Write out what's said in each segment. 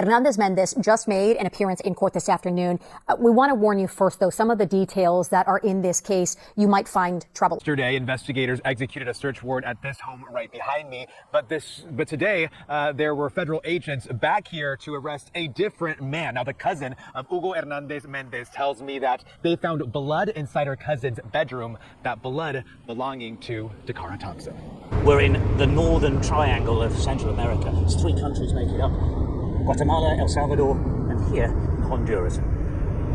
Hernandez Mendez just made an appearance in court this afternoon. We want to warn you first, though, some of the details that are in this case you might find trouble. Yesterday, investigators executed a search warrant at this home right behind me. But today, there were federal agents back here to arrest a different man. Now, the cousin of Hugo Hernandez Mendez tells me that they found blood inside her cousin's bedroom, that blood belonging to Dacara Thompson. We're in the northern triangle of Central America. There's 3 countries make it up: Guatemala, El Salvador, and here, Honduras.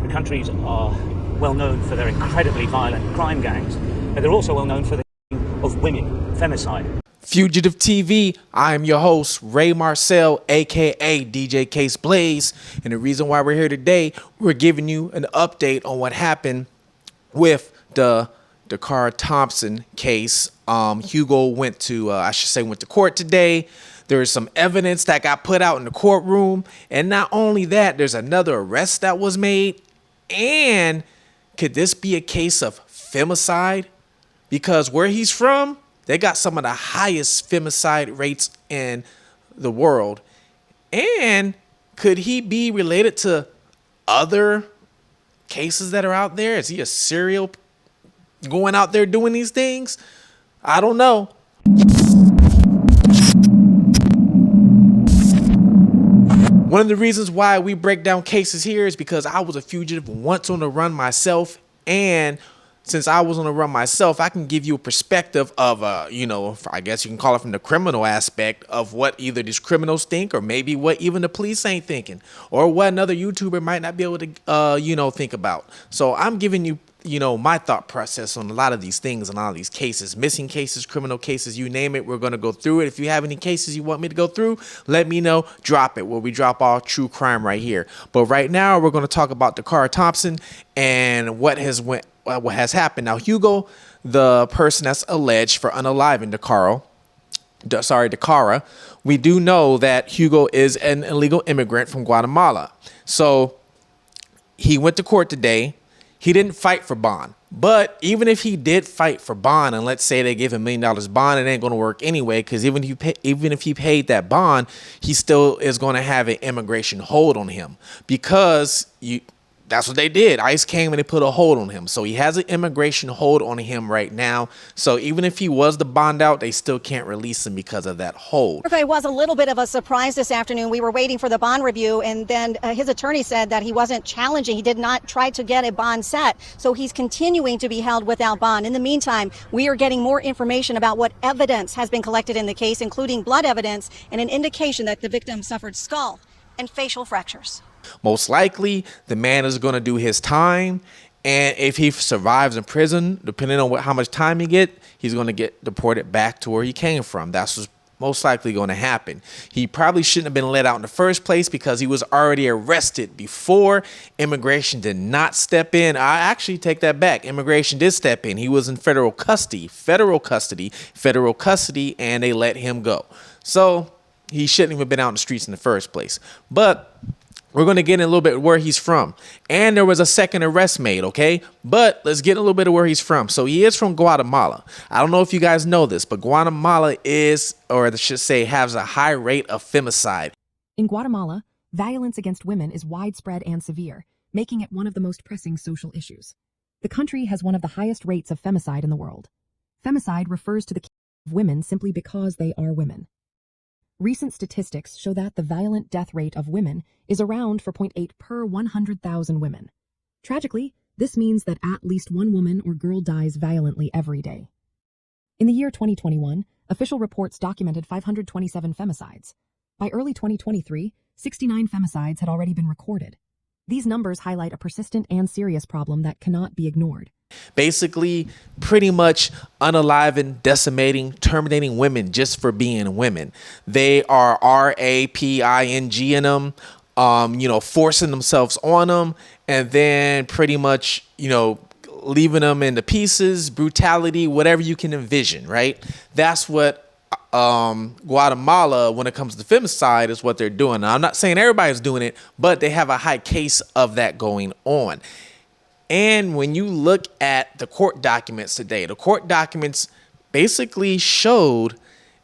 The countries are well known for their incredibly violent crime gangs, but they're also well known for the killing of women, femicide. Fugitive TV, I am your host, Ray Marcel, aka DJ Case Blaze, and the reason why we're here today, we're giving you an update on what happened with the Dacara Thompson case. Hugo went to court today. There is some evidence that got put out in the courtroom, and not only that, there's another arrest that was made. And could this be a case of femicide? Because where he's from, they got some of the highest femicide rates in the world. And could he be related to other cases that are out there? Is he a serial going out there doing these things? I don't know. One of the reasons why we break down cases here is because I was a fugitive once on the run myself, and since I was on the run myself, I can give you a perspective of, I guess you can call it from the criminal aspect of what either these criminals think, or maybe what even the police ain't thinking, or what another YouTuber might not be able to, think about. So I'm giving you, my thought process on a lot of these things and a lot of these cases, missing cases, criminal cases, you name it. We're going to go through it. If you have any cases you want me to go through, let me know. Drop it, where we drop all true crime right here. But right now, we're going to talk about Dacara Thompson and what has happened. Now, Hugo, the person that's alleged for unaliving Dacara, we do know that Hugo is an illegal immigrant from Guatemala. So he went to court today. He didn't fight for bond. But even if he did fight for bond, and let's say they give him $1 million bond, it ain't going to work anyway, because even if he paid that bond, he still is going to have an immigration hold on him, because that's what they did. ICE came and they put a hold on him. So he has an immigration hold on him right now. So even if he was to bond out, they still can't release him because of that hold. It was a little bit of a surprise this afternoon. We were waiting for the bond review, and then his attorney said that he wasn't challenging. He did not try to get a bond set. So he's continuing to be held without bond. In the meantime, we are getting more information about what evidence has been collected in the case, including blood evidence and an indication that the victim suffered skull and facial fractures. Most likely, the man is going to do his time, and if he survives in prison, depending on how much time he gets, he's going to get deported back to where he came from. That's what's most likely going to happen. He probably shouldn't have been let out in the first place, because he was already arrested before. Immigration did not step in. I actually take that back. Immigration did step in. He was in federal custody, and they let him go. So he shouldn't even have been out in the streets in the first place. But we're going to get in a little bit where he's from. And there was a second arrest made, okay? But let's get a little bit of where he's from. So he is from Guatemala. I don't know if you guys know this, but Guatemala has a high rate of femicide. In Guatemala, violence against women is widespread and severe, making it one of the most pressing social issues. The country has one of the highest rates of femicide in the world. Femicide refers to the killing of women simply because they are women. Recent statistics show that the violent death rate of women is around 4.8 per 100,000 women. Tragically, this means that at least one woman or girl dies violently every day. In the year 2021, official reports documented 527 femicides. By early 2023, 69 femicides had already been recorded. These numbers highlight a persistent and serious problem that cannot be ignored. Basically, pretty much unaliving, decimating, terminating women just for being women. They are raping in them, forcing themselves on them, and then pretty much, leaving them into pieces, brutality, whatever you can envision, right? That's what Guatemala, when it comes to femicide, is what they're doing. Now, I'm not saying everybody's doing it, but they have a high case of that going on. And when you look at the court documents today, the court documents basically showed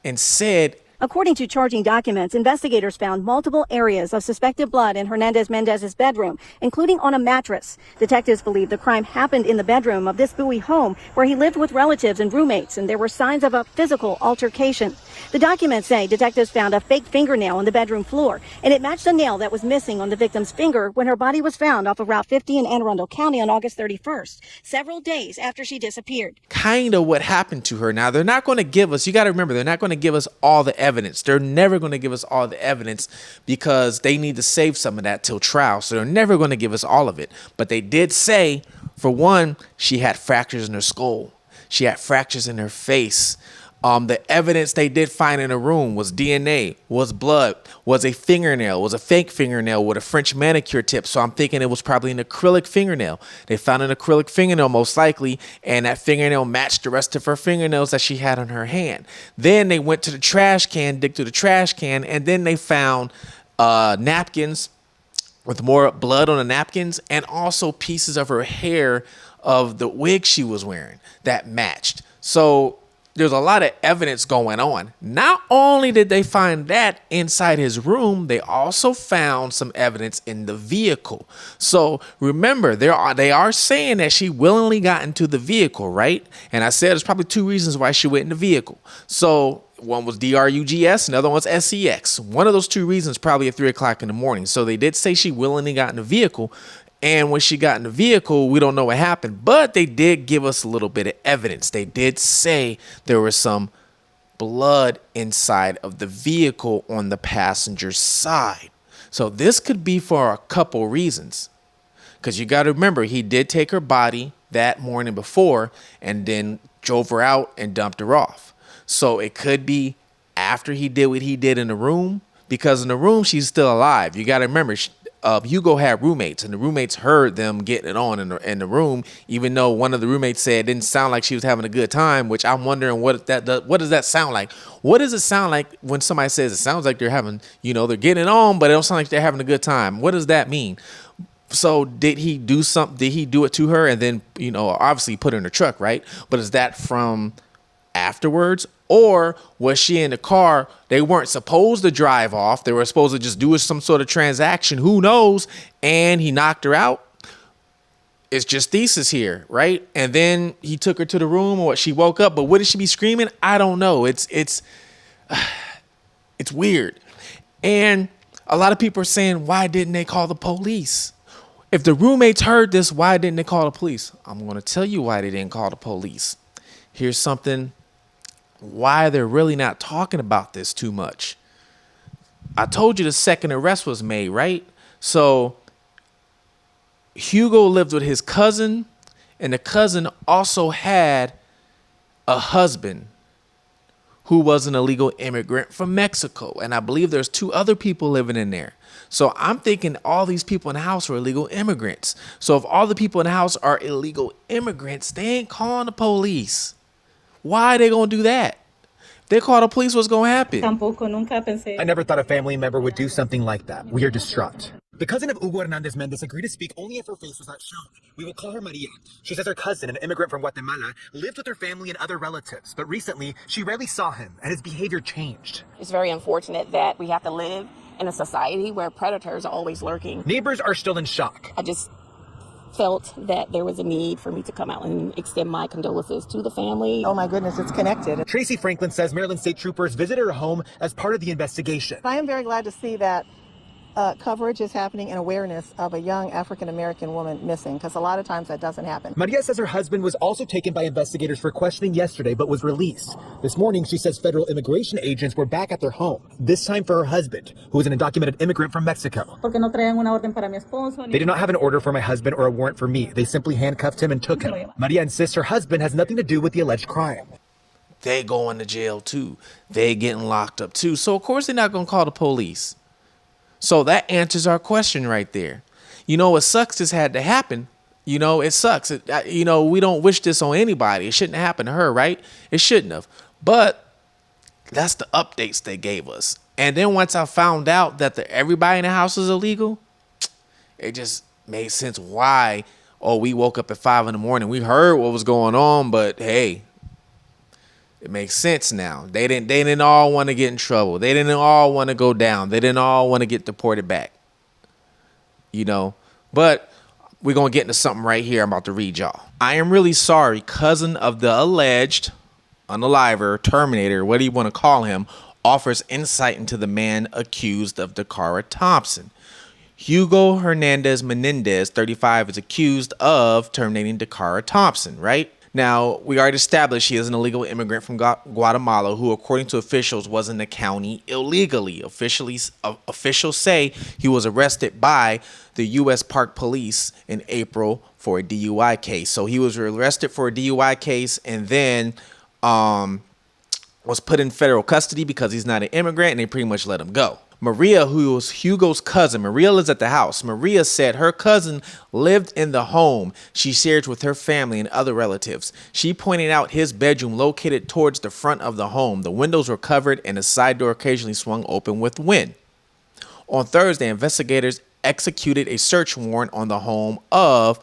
and said According to charging documents, investigators found multiple areas of suspected blood in Hernandez-Mendez's bedroom, including on a mattress. Detectives believe the crime happened in the bedroom of this Bowie home, where he lived with relatives and roommates, and there were signs of a physical altercation. The documents say detectives found a fake fingernail on the bedroom floor, and it matched a nail that was missing on the victim's finger when her body was found off of Route 50 in Anne Arundel County on August 31st, several days after she disappeared. Kind of what happened to her. Now, they're not going to give us, you got to remember, they're not going to give us all the evidence. They're never going to give us all the evidence because they need to save some of that till trial. So they're never going to give us all of it. But they did say, for one, she had fractures in her skull. She had fractures in her face. The evidence they did find in the room was DNA, was blood, was a fingernail, was a fake fingernail with a French manicure tip. So I'm thinking it was probably an acrylic fingernail. They found an acrylic fingernail most likely, and that fingernail matched the rest of her fingernails that she had on her hand. Then they went to the trash can, dig through the trash can, and then they found napkins with more blood on the napkins and also pieces of her hair of the wig she was wearing that matched. So there's a lot of evidence going on. Not only did they find that inside his room, they also found some evidence in the vehicle. So remember, they are saying that she willingly got into the vehicle, right? And I said there's probably two reasons why she went in the vehicle. So one was DRUGS, another one's SEX. One of those two reasons probably at 3 o'clock in the morning. So they did say she willingly got in the vehicle. And when she got in the vehicle, we don't know what happened, but they did give us a little bit of evidence. They did say there was some blood inside of the vehicle on the passenger side. So this could be for a couple reasons. Because you got to remember, he did take her body that morning before and then drove her out and dumped her off. So it could be after he did what he did in the room, because in the room, she's still alive. You got to remember, Hugo had roommates, and the roommates heard them getting it on in the room, even though one of the roommates said it didn't sound like she was having a good time, which I'm wondering what does that sound like? What does it sound like when somebody says it sounds like they're having, they're getting it on, but it don't sound like they're having a good time? What does that mean? So did he do something? Did he do it to her and then, obviously put her in the truck, right? But is that from afterwards? Or was she in the car? They weren't supposed to drive off. They were supposed to just do some sort of transaction. Who knows? And he knocked her out. It's just thesis here, right? And then he took her to the room, or she woke up. But what did she be screaming? I don't know. It's weird. And a lot of people are saying, why didn't they call the police? If the roommates heard this, why didn't they call the police? I'm going to tell you why they didn't call the police. Here's something why they're really not talking about this too much. I told you the second arrest was made, right? So Hugo lived with his cousin, and the cousin also had a husband who was an illegal immigrant from Mexico. And I believe there's 2 other people living in there. So I'm thinking all these people in the house are illegal immigrants. So if all the people in the house are illegal immigrants, they ain't calling the police. Why are they going to do that? If they call the police, what's going to happen? I never thought a family member would do something like that. We are distraught. The cousin of Hugo Hernandez Mendez agreed to speak only if her face was not shown. We will call her Maria. She says her cousin, an immigrant from Guatemala, lived with her family and other relatives, but recently she rarely saw him and his behavior changed. It's very unfortunate that we have to live in a society where predators are always lurking. Neighbors are still in shock. I just felt that there was a need for me to come out and extend my condolences to the family. Oh my goodness, it's connected. Tracy Franklin says Maryland State Troopers visited her home as part of the investigation. I am very glad to see that coverage is happening and awareness of a young African-American woman missing, because a lot of times that doesn't happen. Maria says her husband was also taken by investigators for questioning yesterday, but was released. This morning, she says federal immigration agents were back at their home, this time for her husband, who is an undocumented immigrant from Mexico. They did not have an order for my husband or a warrant for me. They simply handcuffed him and took him. Maria insists her husband has nothing to do with the alleged crime. They going to jail too. They getting locked up too. So of course they're not going to call the police. So that answers our question right there. It sucks this had to happen. It sucks. We don't wish this on anybody. It shouldn't happen to her, right? It shouldn't have. But that's the updates they gave us. And then once I found out that everybody in the house is illegal, it just made sense why, we woke up at 5 a.m. We heard what was going on, but hey, It makes sense now. They didn't all want to get in trouble. They didn't all want to go down. They didn't all want to get deported back. You know, but we're going to get into something right here I'm about to read y'all. I am really sorry, cousin of the alleged unaliver, Terminator, what do you want to call him, offers insight into the man accused of Dacara Thompson. Hugo Hernandez Menendez, 35, is accused of terminating Dacara Thompson, right? Now, we already established he is an illegal immigrant from Guatemala who, according to officials, was in the county illegally. Officials say he was arrested by the U.S. Park Police in April for a DUI case. So he was arrested for a DUI case and then was put in federal custody because he's not an immigrant, and they pretty much let him go. Maria, who was Hugo's cousin, Maria lives at the house. Maria said her cousin lived in the home she shared with her family and other relatives. She pointed out his bedroom located towards the front of the home. The windows were covered and the side door occasionally swung open with wind. On Thursday, investigators executed a search warrant on the home of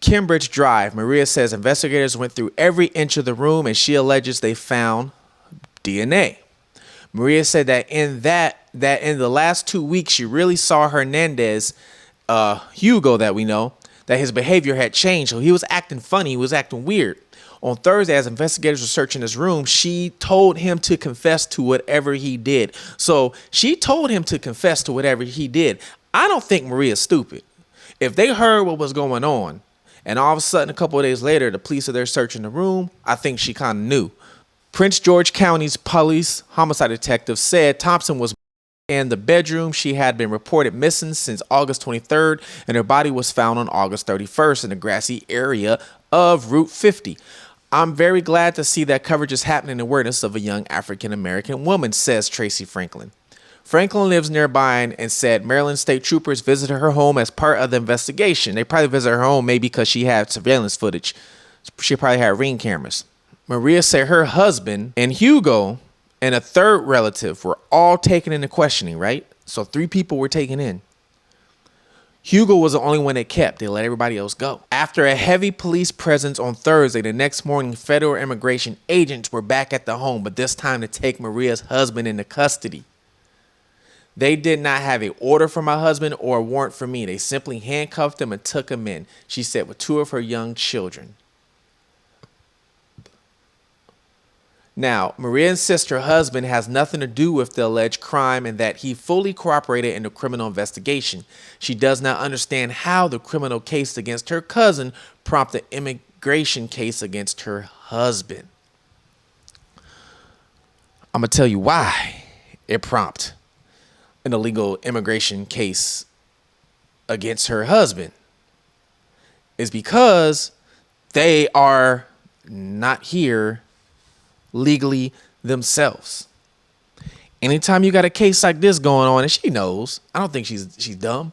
Cambridge Drive. Maria says investigators went through every inch of the room and she alleges they found DNA. Maria said that in the last 2 weeks, she really saw Hernandez, Hugo that we know, that his behavior had changed. So he was acting funny. He was acting weird. On Thursday, as investigators were searching his room, she told him to confess to whatever he did. So she told him to confess to whatever he did. I don't think Maria's stupid. If they heard what was going on, and all of a sudden, a couple of days later, the police are there searching the room, I think she kind of knew. Prince George County's police homicide detective said Thompson was in the bedroom. She had been reported missing since August 23rd, and her body was found on August 31st in the grassy area of Route 50. I'm very glad to see that coverage is happening in awareness of a young African-American woman, says Tracy Franklin. Franklin lives nearby and said Maryland state troopers visited her home as part of the investigation. They probably visited her home maybe because she had surveillance footage. She probably had Ring cameras. Maria said her husband and Hugo and a third relative were all taken into questioning, right? So 3 people were taken in. Hugo was the only one they kept. They let everybody else go. After a heavy police presence on Thursday, the next morning, federal immigration agents were back at the home, but this time to take Maria's husband into custody. They did not have an order for my husband or a warrant for me. They simply handcuffed him and took him in, she said, with 2 of her young children. Now, Maria insists her husband has nothing to do with the alleged crime and that he fully cooperated in the criminal investigation. She does not understand how the criminal case against her cousin prompted the immigration case against her husband. I'm going to tell you why it prompted an illegal immigration case against her husband. Is because they are not here legally themselves. Anytime you got a case like this going on, and she knows, I don't think she's dumb.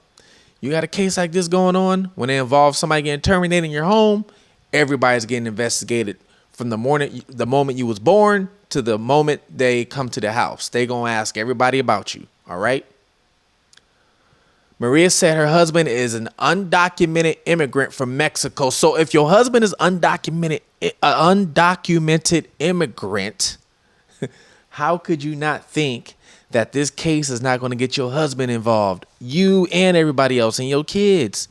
You got a case like this going on when it involves somebody getting terminated in your home, everybody's getting investigated from the moment you was born to the moment they come to the house. They gonna ask everybody about you. All right. Maria said her husband is an undocumented immigrant from Mexico. So if your husband is undocumented immigrant, how could you not think that this case is not going to get your husband involved, you and everybody else and your kids?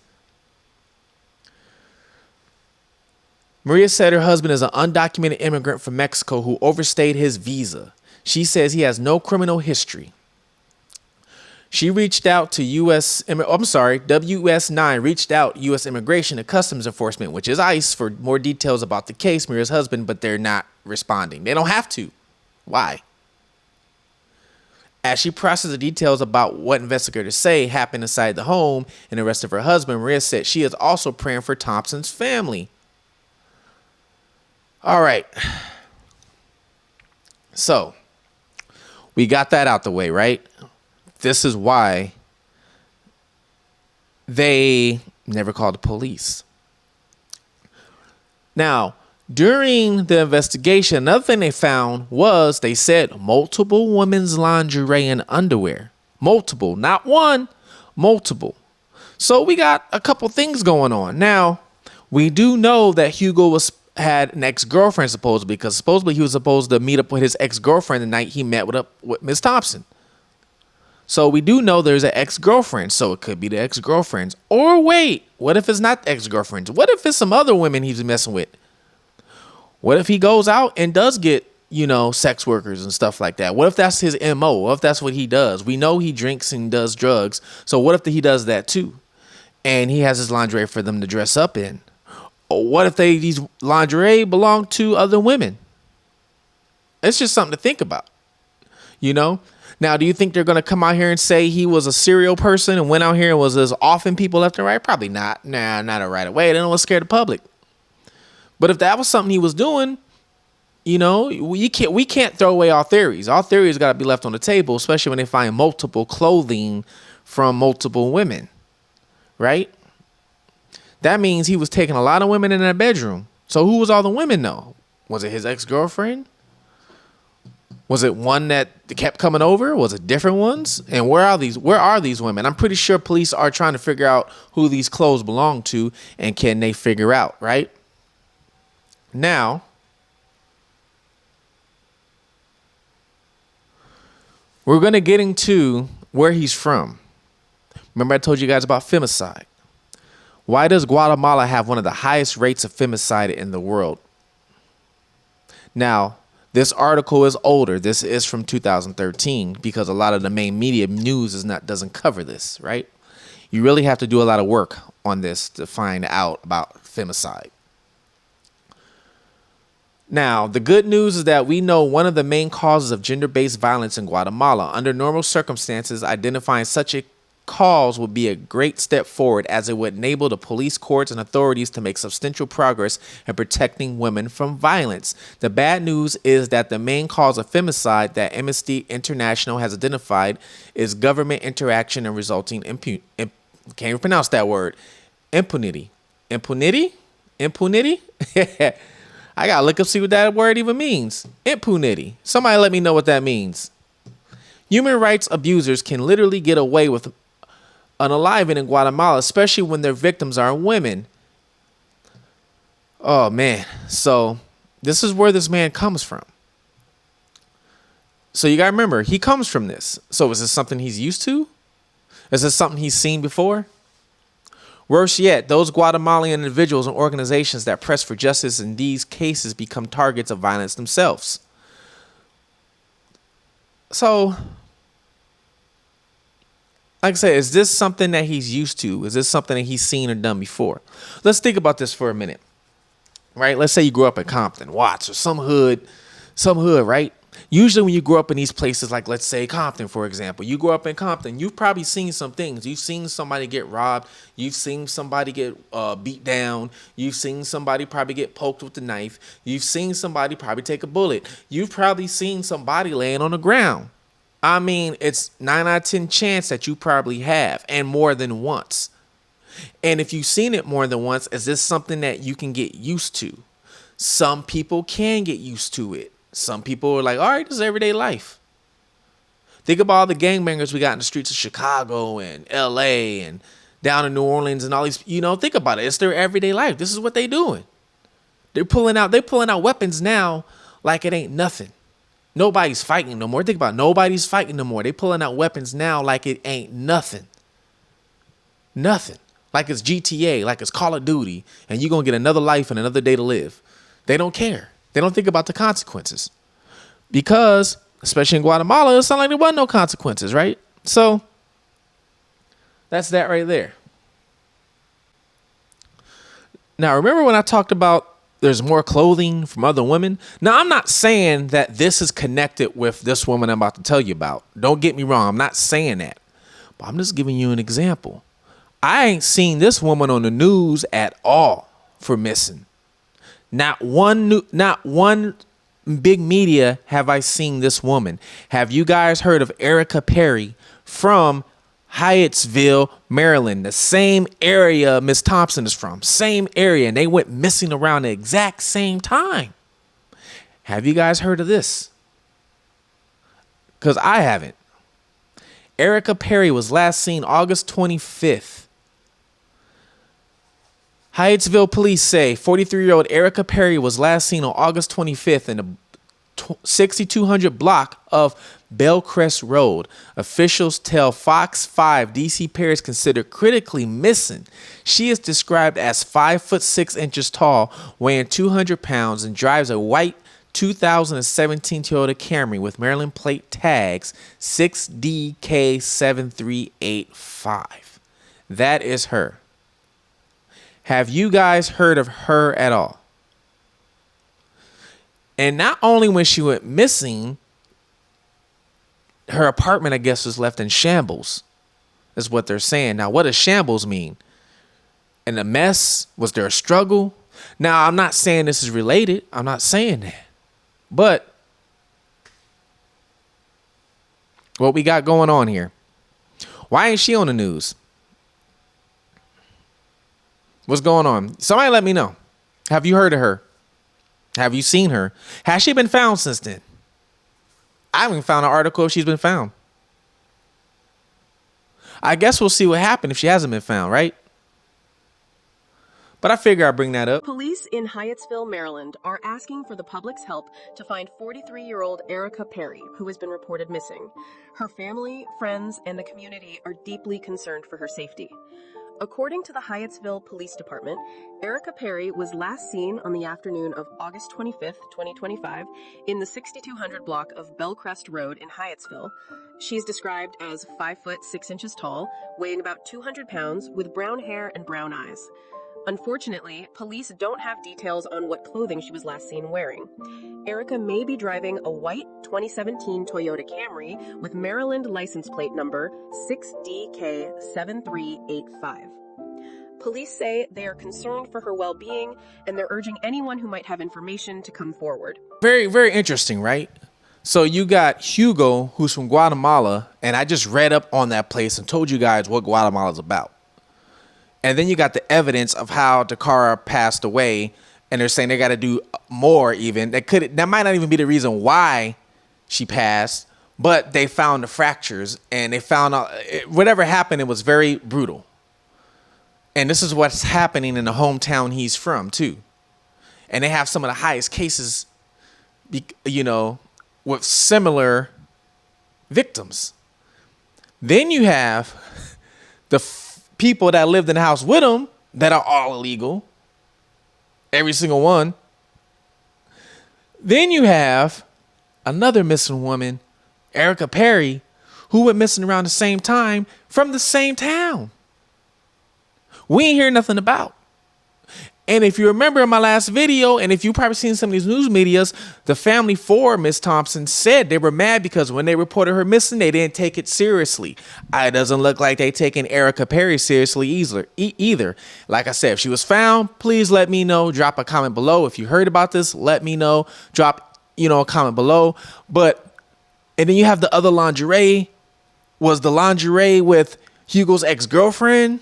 Maria said her husband is an undocumented immigrant from Mexico who overstayed his visa. She says he has no criminal history. She reached out to WS9 reached out U.S. Immigration and Customs Enforcement, which is ICE, for more details about the case, Maria's husband, but they're not responding. They don't have to. Why? As she processed the details about what investigators say happened inside the home and the arrest of her husband, Maria said she is also praying for Thompson's family. All right. So we got that out the way, right? This is why they never called the police. Now, during the investigation, another thing they found was they said multiple women's lingerie and underwear. Multiple, not one, multiple. So we got a couple things going on. Now, we do know that Hugo was had an ex-girlfriend supposedly, because supposedly he was supposed to meet up with his ex-girlfriend the night he met with Miss Thompson. So we do know there's an ex-girlfriend, so it could be the ex-girlfriends. Or wait, what if it's not the ex-girlfriends? What if it's some other women he's messing with? What if he goes out and does get, sex workers and stuff like that? What if that's his MO? What if that's what he does? We know he drinks and does drugs. So what if he does that too? And he has his lingerie for them to dress up in? Or what if these lingerie belong to other women? It's just something to think about, Now, do you think they're going to come out here and say he was a serial person and went out here and was just offing people left and right? Probably not. Nah, not right away. They don't want to scare the public. But if that was something he was doing, we can't throw away our theories. Our theories got to be left on the table, especially when they find multiple clothing from multiple women, right? That means he was taking a lot of women in that bedroom. So who was all the women though? Was it his ex-girlfriend? Was it one that kept coming over? Was it different ones? And where are these women? I'm pretty sure police are trying to figure out who these clothes belong to, and can they figure out, right? Now, we're going to get into where he's from. Remember I told you guys about femicide. Why does Guatemala have one of the highest rates of femicide in the world? Now, this article is older. This is from 2013 because a lot of the main media news doesn't cover this, right? You really have to do a lot of work on this to find out about femicide. Now, the good news is that we know one of the main causes of gender-based violence in Guatemala. Under normal circumstances, identifying such a cause would be a great step forward, as it would enable the police, courts, and authorities to make substantial progress in protecting women from violence. The bad news is that the main cause of femicide that Amnesty International has identified is government interaction and resulting can't even pronounce that word, impunity. Impunity? I gotta look up, see what that word even means. Impunity. Somebody let me know what that means. Human rights abusers can literally get away with unaliving in Guatemala, especially when their victims are women. Oh man. So this is where this man comes from. So you gotta remember, he comes from this. So is this something he's used to? Is this something he's seen before? Worse yet, those Guatemalan individuals and organizations that press for justice in these cases become targets of violence themselves. So, like I said, is this something that he's used to? Is this something that he's seen or done before? Let's think about this for a minute, right? Let's say you grew up in Compton, Watts, or some hood, right? Usually when you grow up in these places, like let's say Compton, for example, you grew up in Compton, you've probably seen some things. You've seen somebody get robbed. You've seen somebody get beat down. You've seen somebody probably get poked with a knife. You've seen somebody probably take a bullet. You've probably seen somebody laying on the ground. I mean, it's 9 out of 10 chance that you probably have, and more than once. And if you've seen it more than once, is this something that you can get used to? Some people can get used to it. Some people are like, all right, this is everyday life. Think about all the gangbangers we got in the streets of Chicago and LA and down in New Orleans and all these, think about it. It's their everyday life. This is what they doing. They're pulling out weapons now like it ain't nothing. Nobody's fighting no more. Think about it. Nobody's fighting no more. They pulling out weapons now like it ain't nothing. Nothing. Like it's GTA, like it's Call of Duty, and you're going to get another life and another day to live. They don't care. They don't think about the consequences. Because, especially in Guatemala, it sounded like there wasn't no consequences, right? So, that's that right there. Now, remember when I talked about there's more clothing from other women? Now, I'm not saying that this is connected with this woman I'm about to tell you about. Don't get me wrong. I'm not saying that. But I'm just giving you an example. I ain't seen this woman on the news at all for missing. Not one big media have I seen this woman. Have you guys heard of Erica Perry from Hyattsville, Maryland? The same area Miss Thompson is from. Same area. And they went missing around the exact same time. Have you guys heard of this? Because I haven't. Erica Perry was last seen August 25th. Hyattsville police say 43-year-old Erica Perry was last seen on August 25th in the 6200 block of Bellcrest Road. Officials tell Fox 5 DC Perry is considered critically missing. She is described as 5'6" tall, weighing 200 pounds, and drives a white 2017 Toyota Camry with Maryland plate tags 6DK7385. That is her. Have you guys heard of her at all? And not only when she went missing, her apartment, I guess, was left in shambles, is what they're saying. Now, what does shambles mean? And a mess? Was there a struggle? Now, I'm not saying this is related. I'm not saying that. But what we got going on here? Why ain't she on the news? What's going on? Somebody let me know. Have you heard of her? Have you seen her? Has she been found since then? I haven't found an article if she's been found. I guess we'll see what happened if she hasn't been found, right? But I figure I'll bring that up. Police in Hyattsville, Maryland, are asking for the public's help to find 43-year-old Erica Perry, who has been reported missing. Her family, friends, and the community are deeply concerned for her safety. According to the Hyattsville Police Department, Erica Perry was last seen on the afternoon of August 25th, 2025, in the 6200 block of Bellcrest Road in Hyattsville. She's described as 5'6" tall, weighing about 200 pounds, with brown hair and brown eyes. Unfortunately, police don't have details on what clothing she was last seen wearing. Erica may be driving a white 2017 Toyota Camry with Maryland license plate number 6DK7385. Police say they are concerned for her well-being, and they're urging anyone who might have information to come forward. Very, very interesting, right? So you got Hugo, who's from Guatemala, and I just read up on that place and told you guys what Guatemala's about. And then you got the evidence of how Dacara passed away, and they're saying they got to do more even. That might not even be the reason why she passed, but they found the fractures, and they found out whatever happened, it was very brutal. And this is what's happening in the hometown he's from, too. And they have some of the highest cases, you know, with similar victims. Then you have the people that lived in the house with him that are all illegal. Every single one. Then you have another missing woman, Erica Perry, who went missing around the same time from the same town. We ain't hear nothing about. And if you remember in my last video, and if you've probably seen some of these news medias, the family for Miss Thompson said they were mad because when they reported her missing, they didn't take it seriously. It doesn't look like they taking Erica Perry seriously either. Like I said, if she was found, please let me know. Drop a comment below. If you heard about this, let me know. Drop, a comment below. And then you have the other lingerie. Was the lingerie with Hugo's ex-girlfriend?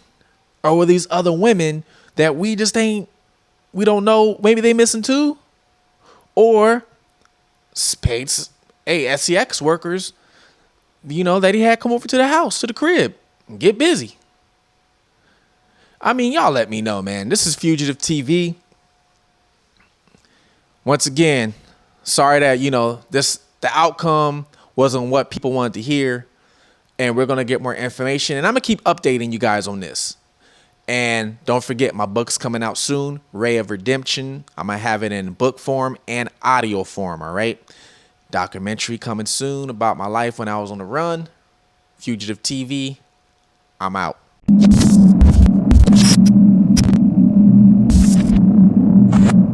Or were these other women that we don't know, maybe they missing too? Or SCX workers, that he had come over to the house, to the crib, and get busy. I mean, y'all let me know, man. This is Fugitive TV. Once again, sorry that, the outcome wasn't what people wanted to hear. And we're going to get more information. And I'm going to keep updating you guys on this. And don't forget, my book's coming out soon, Ray of Redemption. I'm going to have it in book form and audio form, all right? Documentary coming soon about my life when I was on the run. Fugitive TV, I'm out.